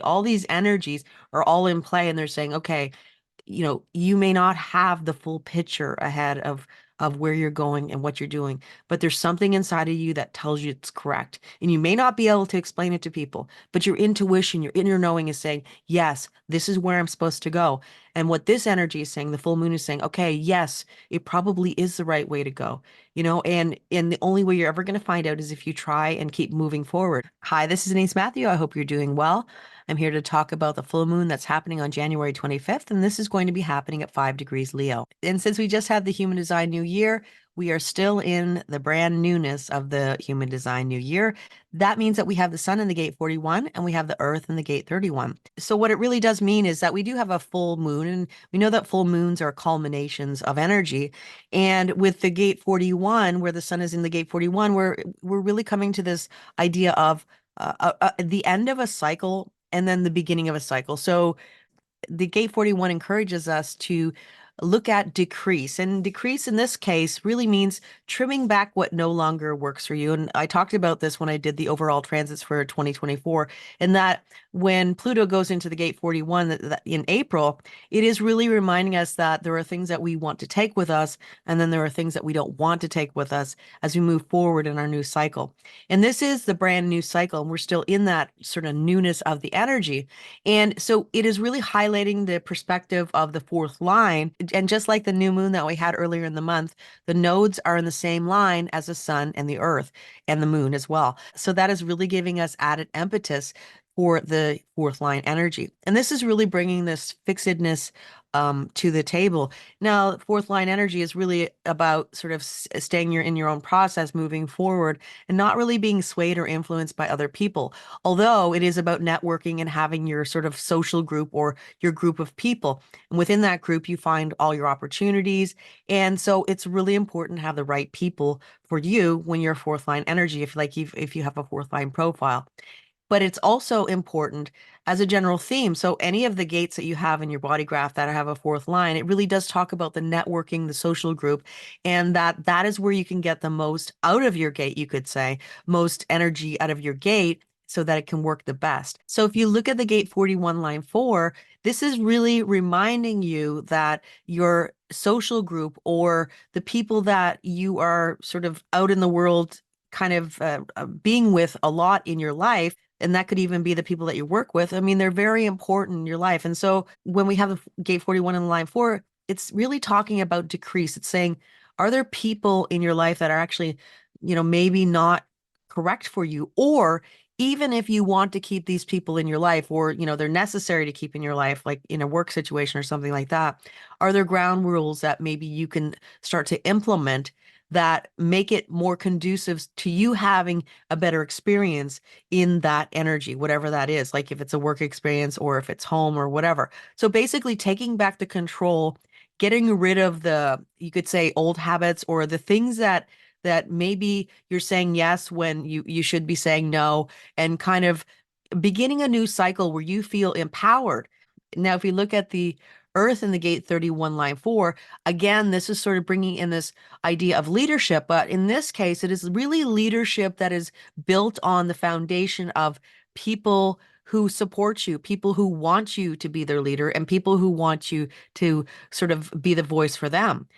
All these energies are all in play, and they're saying, okay, you may not have the full picture ahead of where you're going and what you're doing, but there's something inside of you that tells you it's correct. And you may not be able to explain it to people, but your intuition, your inner knowing is saying, yes, this is where I'm supposed to go. And what this energy is saying, the full moon is saying, okay, yes, it probably is the right way to go. And the only way you're ever going to find out is if you try and keep moving forward. Hi, this is Denise Matthew. I hope you're doing well. I'm here to talk about the full moon that's happening on January 25th, and this is going to be happening at 5 degrees Leo. And since we just had the Human Design New Year, we are still in the brand newness of the Human Design New Year. That means that we have the Sun in the gate 41 and we have the Earth in the gate 31. So what it really does mean is that we do have a full moon, and we know that full moons are culminations of energy. And with the gate 41, where the Sun is in the gate 41, we're really coming to this idea of the end of a cycle and then the beginning of a cycle. So the gate 41 encourages us to look at decrease. And decrease in this case really means trimming back what no longer works for you. And I talked about this when I did the overall transits for 2024, and that when Pluto goes into the gate 41 in April, it is really reminding us that there are things that we want to take with us, and then there are things that we don't want to take with us as we move forward in our new cycle. And this is the brand new cycle, and we're still in that sort of newness of the energy. And so it is really highlighting the perspective of the fourth line. And just like the new moon that we had earlier in the month, the nodes are in the same line as the sun and the earth and the moon as well. So that is really giving us added impetus for the fourth line energy. And this is really bringing this fixedness to the table. Now, fourth line energy is really about sort of staying in your own process, moving forward, and not really being swayed or influenced by other people. Although it is about networking and having your sort of social group or your group of people. And within that group, you find all your opportunities. And so it's really important to have the right people for you when you're fourth line energy, if you have a fourth line profile. But it's also important as a general theme. So any of the gates that you have in your body graph that have a fourth line, it really does talk about the networking, the social group, and that is where you can get the most out of your gate, you could say, most energy out of your gate so that it can work the best. So if you look at the gate 41 line 4, this is really reminding you that your social group or the people that you are sort of out in the world kind of being with a lot in your life, and that could even be the people that you work with. I mean, they're very important in your life. And so when we have the gate 41 in line 4, it's really talking about decrease. It's saying, are there people in your life that are actually, maybe not correct for you? Or even if you want to keep these people in your life, or, they're necessary to keep in your life, like in a work situation or something like that, are there ground rules that maybe you can start to implement that make it more conducive to you having a better experience in that energy, whatever that is, like if it's a work experience or if it's home or whatever. So basically taking back the control, getting rid of you could say old habits or the things that maybe you're saying yes when you should be saying no, and kind of beginning a new cycle where you feel empowered. Now, if we look at the Earth in the gate 31 line 4, again, this is sort of bringing in this idea of leadership, but in this case, it is really leadership that is built on the foundation of people who support you, people who want you to be their leader, and people who want you to sort of be the voice for them.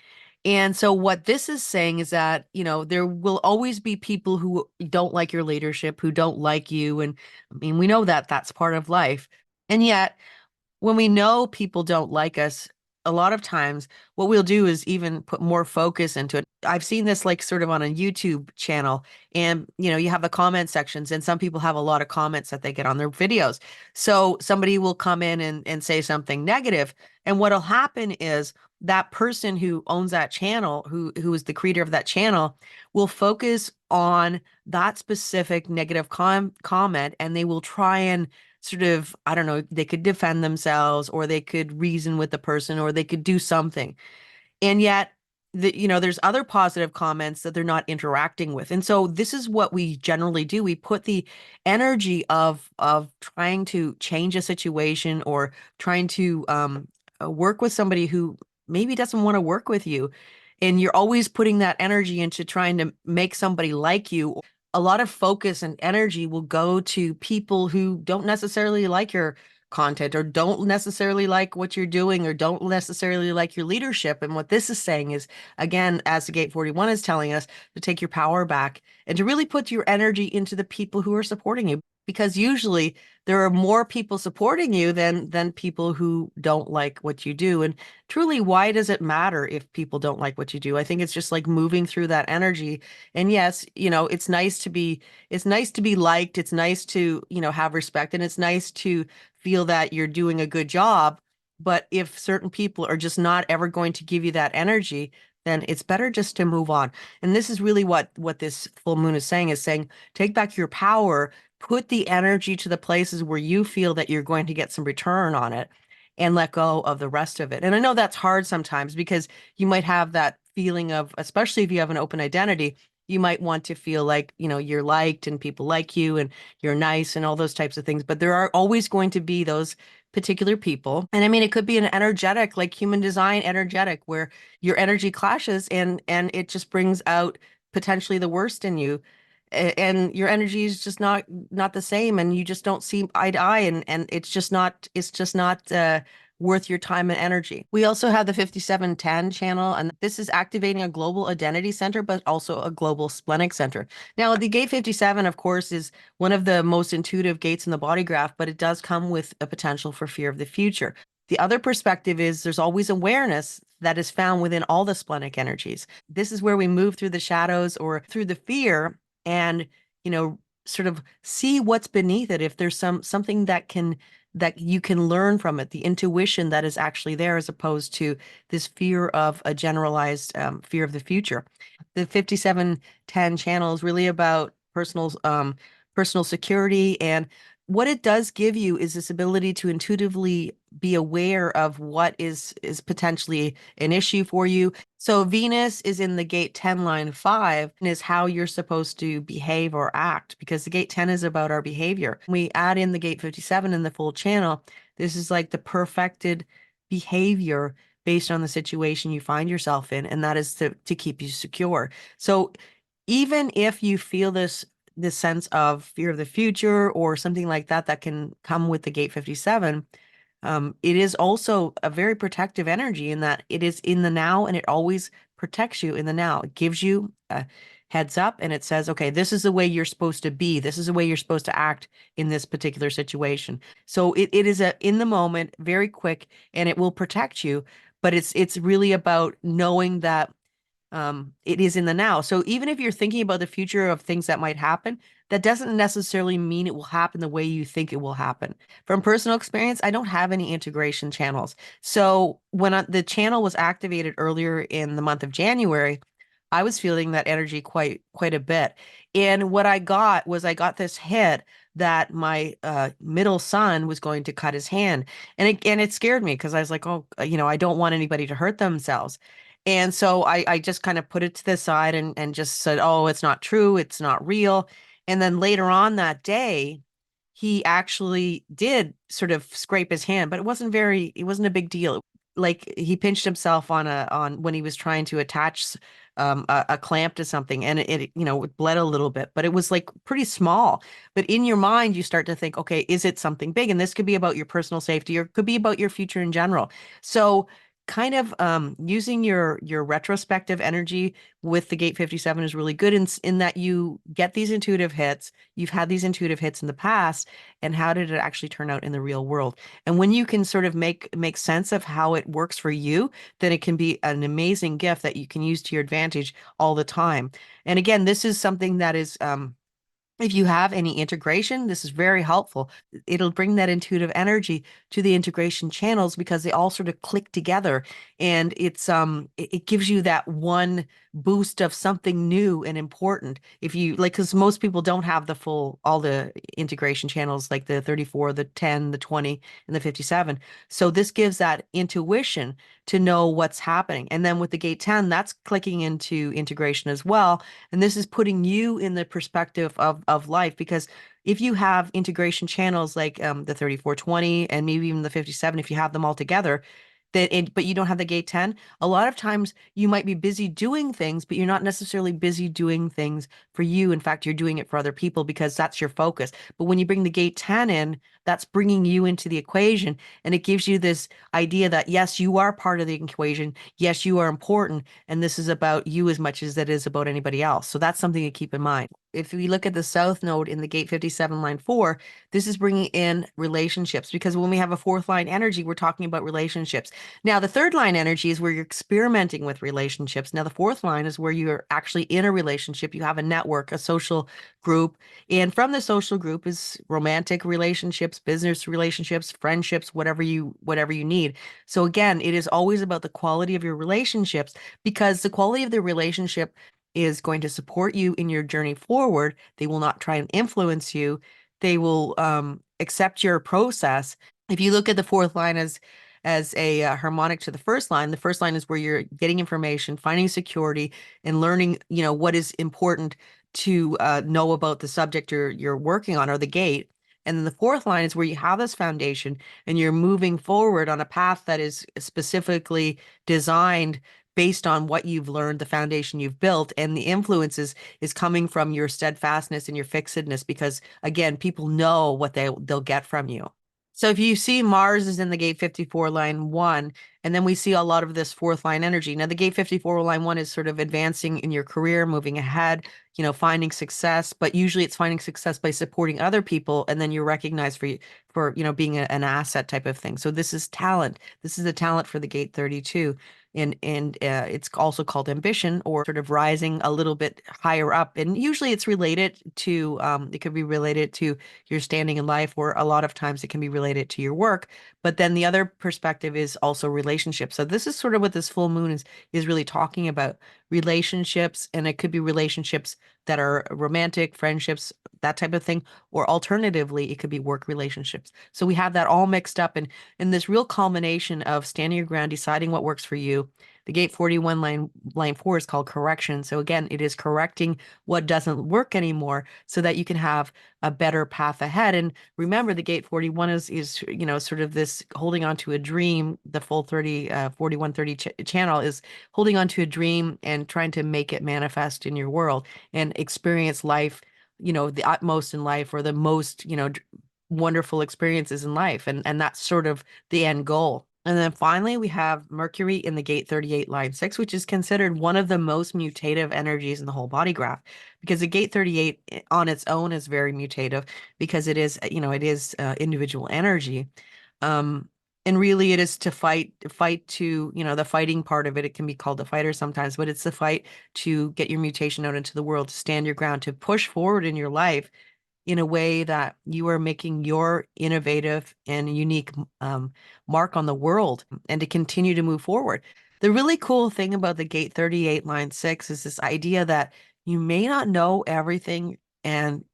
And so what this is saying is that, there will always be people who don't like your leadership, who don't like you. And I mean, we know that that's part of life. And yet, when we know people don't like us, a lot of times what we'll do is even put more focus into it. I've seen this like sort of on a YouTube channel, and you have the comment sections, and some people have a lot of comments that they get on their videos. So somebody will come in and say something negative, and what'll happen is that person who owns that channel, who is the creator of that channel, will focus on that specific negative comment, and they will try and sort of, I don't know, they could defend themselves, or they could reason with the person, or they could do something. And yet, there's other positive comments that they're not interacting with. And so this is what we generally do. We put the energy of trying to change a situation, or trying to work with somebody who maybe doesn't want to work with you. And you're always putting that energy into trying to make somebody like you. a lot of focus and energy will go to people who don't necessarily like your content or don't necessarily like what you're doing or don't necessarily like your leadership. And what this is saying is, again, as the Gate 41 is telling us, to take your power back and to really put your energy into the people who are supporting you. Because usually there are more people supporting you than people who don't like what you do. And truly, why does it matter if people don't like what you do? I think it's just like moving through that energy. And yes, it's nice to be liked. It's nice to, have respect, and it's nice to feel that you're doing a good job. But if certain people are just not ever going to give you that energy, then it's better just to move on. And this is really what this full moon is saying, take back your power, put the energy to the places where you feel that you're going to get some return on it, and let go of the rest of it. And I know that's hard sometimes because you might have that feeling of, especially if you have an open identity, you might want to feel like, you're liked and people like you and you're nice and all those types of things. But there are always going to be those particular people. And I mean, it could be an energetic, like human design energetic, where your energy clashes and it just brings out potentially the worst in you. And your energy is just not the same, and you just don't see eye to eye, and it's just not worth your time and energy. We also have the 5710 channel, and this is activating a global identity center, but also a global splenic center. Now, the gate 57, of course, is one of the most intuitive gates in the body graph, but it does come with a potential for fear of the future. The other perspective is there's always awareness that is found within all the splenic energies. This is where we move through the shadows or through the fear and, sort of see what's beneath it. If there's something that you can learn from it, the intuition that is actually there, as opposed to this fear of a generalized fear of the future. The 5710 channel is really about personal security, and what it does give you is this ability to intuitively be aware of what is potentially an issue for you. So Venus is in the gate 10 line 5 and is how you're supposed to behave or act, because the gate 10 is about our behavior. We add in the gate 57 in the full channel. This is like the perfected behavior based on the situation you find yourself in, and that is to keep you secure. So even if you feel this sense of fear of the future or something like that that can come with the gate 57, it is also a very protective energy in that it is in the now and it always protects you in the now. It gives you a heads up and it says, okay, this is the way you're supposed to be. This is the way you're supposed to act in this particular situation. So it is a in the moment, very quick, and it will protect you. But it's really about knowing that it is in the now. So even if you're thinking about the future of things that might happen, that doesn't necessarily mean it will happen the way you think it will happen. From personal experience, I don't have any integration channels. So when the channel was activated earlier in the month of January, I was feeling that energy quite a bit. And what I got this hit that my middle son was going to cut his hand. And it scared me because I was like, oh, I don't want anybody to hurt themselves. And so I just kind of put it to the side and just said, oh, it's not true. It's not real. And then later on that day, he actually did sort of scrape his hand, but it wasn't a big deal. Like he pinched himself on when he was trying to attach a clamp to something, and it bled a little bit, but it was like pretty small. But in your mind, you start to think, okay, is it something big? And this could be about your personal safety or could be about your future in general. So kind of using your retrospective energy with the gate 57 is really good in that you get these intuitive hits. You've had these intuitive hits in the past, and how did it actually turn out in the real world? And when you can sort of make sense of how it works for you, then it can be an amazing gift that you can use to your advantage all the time. And again, this is something that is if you have any integration, this is very helpful. It'll bring that intuitive energy to the integration channels because they all sort of click together, and it gives you that one boost of something new and important. If you like, because most people don't have all the integration channels like the 34, the 10, the 20, and the 57. So this gives that intuition to know what's happening. And then with the gate 10, that's clicking into integration as well. And this is putting you in the perspective of life, because if you have integration channels like the 3420 and maybe even the 57, if you have them all together, but you don't have the gate 10. A lot of times you might be busy doing things, but you're not necessarily busy doing things for you. In fact, you're doing it for other people because that's your focus. But when you bring the gate 10 in, that's bringing you into the equation, and it gives you this idea that yes, you are part of the equation. Yes, you are important, and this is about you as much as it is about anybody else. So that's something to keep in mind. If we look at the south node in the gate 57 line 4, this is bringing in relationships, because when we have a fourth line energy, we're talking about relationships. Now, the third line energy is where you're experimenting with relationships. Now, the fourth line is where you're actually in a relationship. You have a network, a social group. And from the social group is romantic relationships, business relationships, friendships, whatever you need. So again, it is always about the quality of your relationships, because the quality of the relationship is going to support you in your journey forward. They will not try and influence you. They will accept your process. If you look at the fourth line as a harmonic to the first line is where you're getting information, finding security, and learning, what is important to know about the subject you're working on, or the gate. And then the fourth line is where you have this foundation and you're moving forward on a path that is specifically designed based on what you've learned, the foundation you've built, and the influences is coming from your steadfastness and your fixedness, because again, people know what they'll get from you. So if you see Mars is in the gate 54 line 1, and then we see a lot of this fourth line energy. Now the gate 54 line 1 is sort of advancing in your career, moving ahead, finding success, but usually it's finding success by supporting other people, and then you're recognized for being an asset type of thing. So this is talent. This is a talent for the gate 32. And it's also called ambition, or sort of rising a little bit higher up. And usually it's related to it could be related to your standing in life, or a lot of times it can be related to your work. But then the other perspective is also relationships. So this is sort of what this full moon is really talking about: relationships. And it could be relationships that are romantic, friendships, that type of thing. Or alternatively, it could be work relationships. So we have that all mixed up in this real culmination of standing your ground, deciding what works for you. The gate 41 line 4 is called correction. So again, it is correcting what doesn't work anymore so that you can have a better path ahead. And remember, the gate 41 is sort of this holding on to a dream. The full 4130 channel is holding on to a dream and trying to make it manifest in your world and experience life, the utmost in life, or the most, wonderful experiences in life. And that's sort of the end goal. And then finally, we have Mercury in the gate 38 line 6, which is considered one of the most mutative energies in the whole body graph, because the gate 38 on its own is very mutative, because it is individual energy. Um, and really it is to fight to, the fighting part of it. It can be called the fighter sometimes, but it's the fight to get your mutation out into the world, to stand your ground, to push forward in your life in a way that you are making your innovative and unique mark on the world, and to continue to move forward. The really cool thing about the gate 38 line 6 is this idea that you may not know everything, and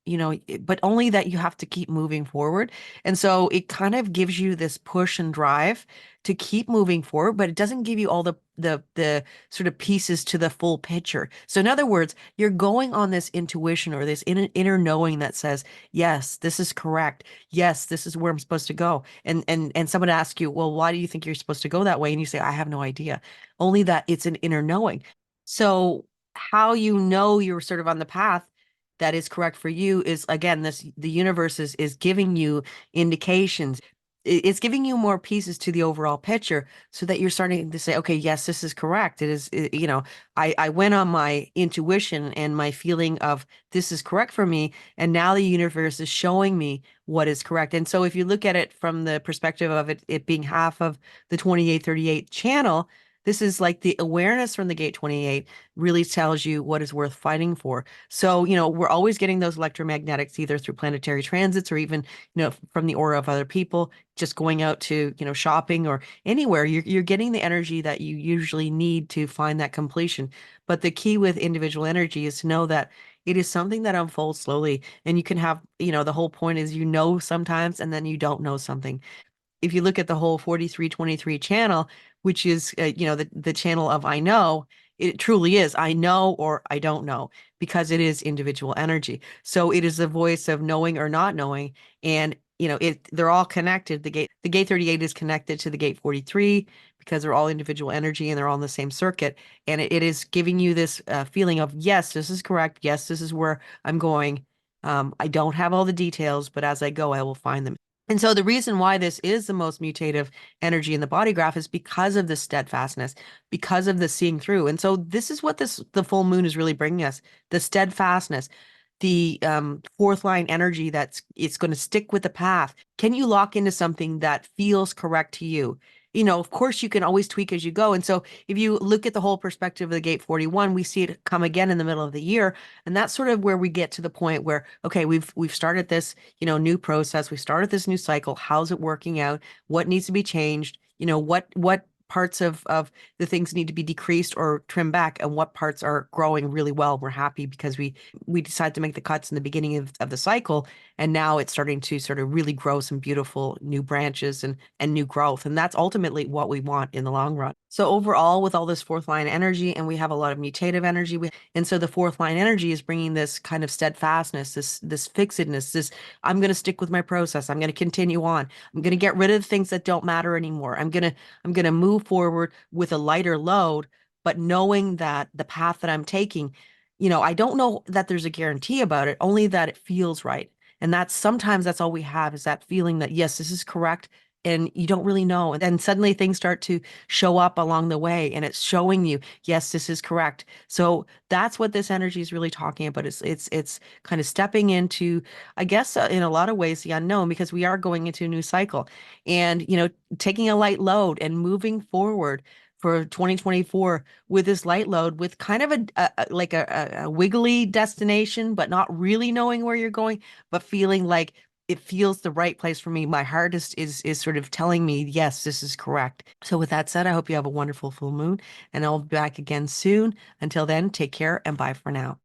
but only that you have to keep moving forward. And so it kind of gives you this push and drive to keep moving forward, but it doesn't give you all the sort of pieces to the full picture. So in other words, you're going on this intuition, or this inner knowing that says, yes, this is correct. Yes, this is where I'm supposed to go. And someone asks you, well, why do you think you're supposed to go that way? And you say, I have no idea. Only that it's an inner knowing. So how you know you're sort of on the path that is correct for you is, again, the universe is giving you indications. It's giving you more pieces to the overall picture, so that you're starting to say, okay, yes, this is correct. It is, I went on my intuition and my feeling of this is correct for me. And now the universe is showing me what is correct. And so if you look at it from the perspective of it being half of the 2838 channel, this is like the awareness from the gate 28 really tells you what is worth fighting for. So, we're always getting those electromagnetics, either through planetary transits, or even, from the aura of other people, just going out to, shopping or anywhere. You're getting the energy that you usually need to find that completion. But the key with individual energy is to know that it is something that unfolds slowly. And you can have, the whole point is, sometimes, and then you don't know something. If you look at the whole 4323 channel, which is, the channel of I know, it truly is I know or I don't know, because it is individual energy. So it is the voice of knowing or not knowing. And they're all connected. The gate 38 is connected to the gate 43 because they're all individual energy and they're all in the same circuit. And it is giving you this feeling of, yes, this is correct. Yes, this is where I'm going. I don't have all the details, but as I go, I will find them. And so the reason why this is the most mutative energy in the body graph is because of the steadfastness, because of the seeing through. And so this is what the full moon is really bringing us, the steadfastness, the fourth line energy that's it's going to stick with the path. Can you lock into something that feels correct to you? Of course, you can always tweak as you go. And so if you look at the whole perspective of the gate 41, we see it come again in the middle of the year. And that's sort of where we get to the point where, okay, we've started this, new process. We started this new cycle. How's it working out? What needs to be changed? What parts of the things need to be decreased or trimmed back, and what parts are growing really well. We're happy because we decided to make the cuts in the beginning of the cycle, and now it's starting to sort of really grow some beautiful new branches and new growth. And that's ultimately what we want in the long run. So overall, with all this fourth line energy, and we have a lot of mutative energy, and so the fourth line energy is bringing this kind of steadfastness, this fixedness, this I'm going to stick with my process. I'm going to continue on. I'm going to get rid of things that don't matter anymore. I'm going to move forward with a lighter load, but knowing that the path that I'm taking, I don't know that there's a guarantee about it, only that it feels right. And sometimes that's all we have, is that feeling that, yes, this is correct. And you don't really know. And then suddenly things start to show up along the way, and it's showing you, yes, this is correct. So that's what this energy is really talking about. It's kind of stepping into, I guess, in a lot of ways, the unknown, because we are going into a new cycle. And, taking a light load and moving forward for 2024 with this light load, with kind of like a wiggly destination, but not really knowing where you're going, but feeling like it feels the right place for me. My heart is sort of telling me, yes, this is correct. So with that said, I hope you have a wonderful full moon, and I'll be back again soon. Until then, take care and bye for now.